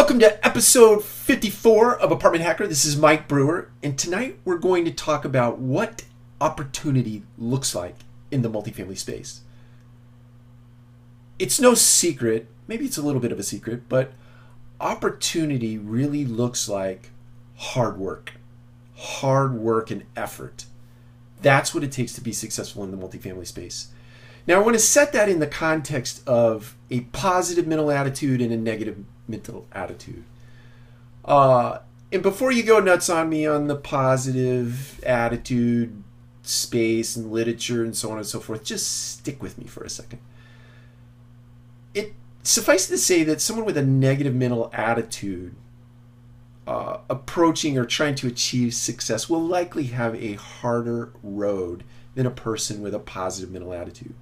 Welcome to episode 54 of Apartment Hacker. This is Mike Brewer, and tonight we're going to talk about what opportunity looks like in the multifamily space. It's no secret, maybe it's a little bit of a secret, but opportunity really looks like hard work and effort. That's what it takes to be successful in the multifamily space. Now, I want to set that in the context of a positive mental attitude and a negative mental attitude. And before you go nuts on me on the positive attitude space and literature and so on and so forth, just stick with me for a second. It suffices to say that someone with a negative mental attitude approaching or trying to achieve success will likely have a harder road than a person with a positive mental attitude.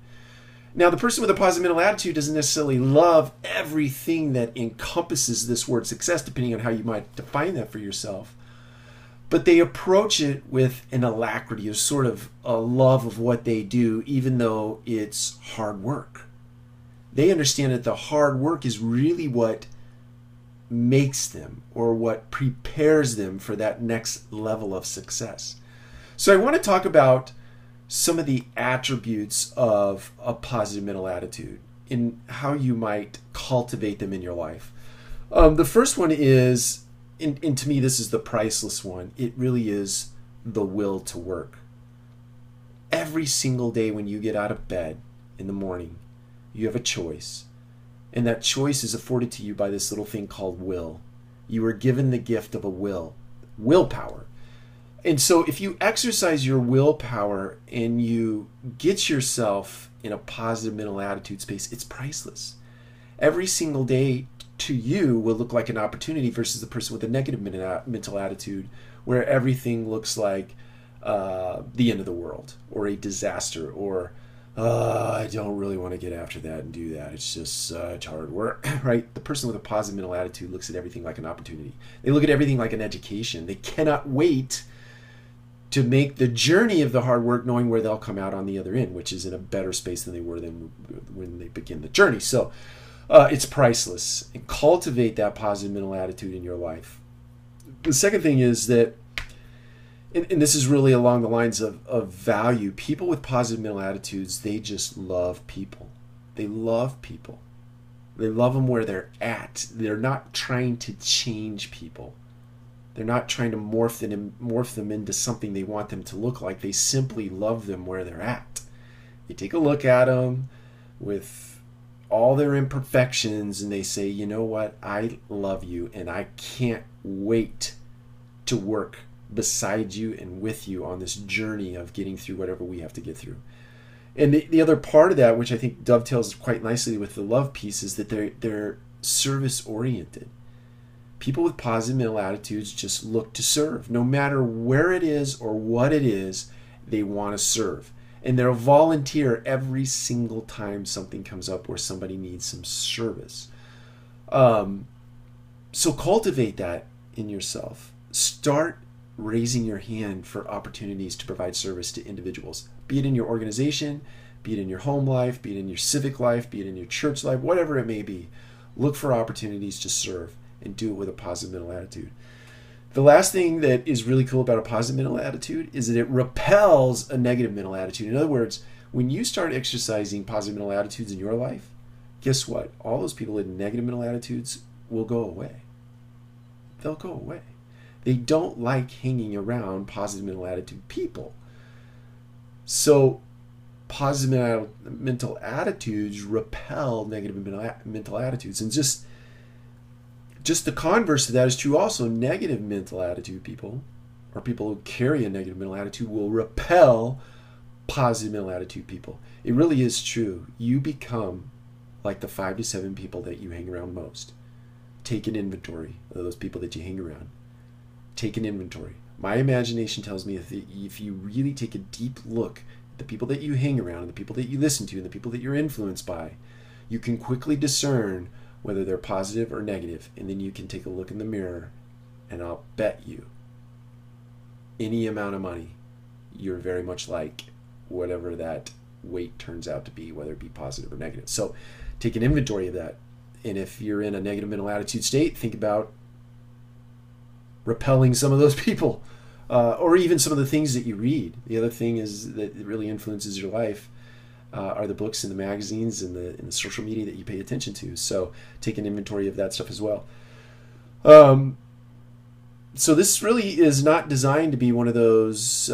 Now, the person with a positive mental attitude doesn't necessarily love everything that encompasses this word success, depending on how you might define that for yourself. But they approach it with an alacrity, a sort of a love of what they do, even though it's hard work. They understand that the hard work is really what makes them or what prepares them for that next level of success. So I want to talk about some of the attributes of a positive mental attitude and how you might cultivate them in your life. The first one is, and to me this is the priceless one, it really is the will to work. Every single day when you get out of bed in the morning, you have a choice. And that choice is afforded to you by this little thing called will. You are given the gift of a willpower. And so if you exercise your willpower and you get yourself in a positive mental attitude space, it's priceless. Every single day to you will look like an opportunity versus the person with a negative mental attitude where everything looks like the end of the world or a disaster or I don't really want to get after that and do that. It's just such hard work, right? The person with a positive mental attitude looks at everything like an opportunity. They look at everything like an education. They cannot wait to make the journey of the hard work knowing where they'll come out on the other end, which is in a better space than they were when they begin the journey. So it's priceless. And cultivate that positive mental attitude in your life. The second thing is that, and this is really along the lines of value, people with positive mental attitudes, they just love people. They love people. They love them where they're at. They're not trying to change people. They're not trying to morph them into something they want them to look like. They simply love them where they're at. They take a look at them with all their imperfections and they say, you know what? I love you and I can't wait to work beside you and with you on this journey of getting through whatever we have to get through. And the other part of that, which I think dovetails quite nicely with the love piece, is that they're service oriented. People with positive mental attitudes just look to serve. No matter where it is or what it is, they want to serve. And they'll volunteer every single time something comes up where somebody needs some service. So cultivate that in yourself. Start raising your hand for opportunities to provide service to individuals, be it in your organization, be it in your home life, be it in your civic life, be it in your church life, whatever it may be. Look for opportunities to serve and do it with a positive mental attitude. The last thing that is really cool about a positive mental attitude is that it repels a negative mental attitude. In other words, when you start exercising positive mental attitudes in your life, guess what? All those people with negative mental attitudes will go away. They'll go away. They don't like hanging around positive mental attitude people. So positive mental attitudes repel negative mental attitudes. And just the converse of that is true also. Negative mental attitude people, or people who carry a negative mental attitude, will repel positive mental attitude people. It really is true. You become like the 5 to 7 people that you hang around most. Take an inventory of those people that you hang around. Take an inventory. My imagination tells me if you really take a deep look at the people that you hang around, and the people that you listen to, and the people that you're influenced by, you can quickly discern whether they're positive or negative, and then you can take a look in the mirror, and I'll bet you any amount of money you're very much like whatever that weight turns out to be, whether it be positive or negative. So take an inventory of that And if you're in a negative mental attitude state, think about repelling some of those people, or even some of the things that you read. The other thing is that it really influences your life are the books and the magazines and the social media that you pay attention to. So take an inventory of that stuff as well. So this really is not designed to be one of those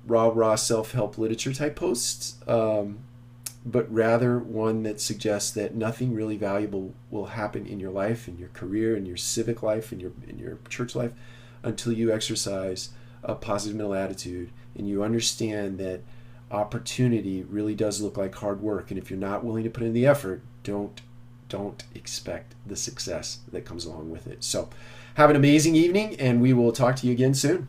raw self-help literature type posts, but rather one that suggests that nothing really valuable will happen in your life, in your career, in your civic life, in your church life, until you exercise a positive mental attitude and you understand that opportunity really does look like hard work. And if you're not willing to put in the effort, don't expect the success that comes along with it. So have an amazing evening, and we will talk to you again soon.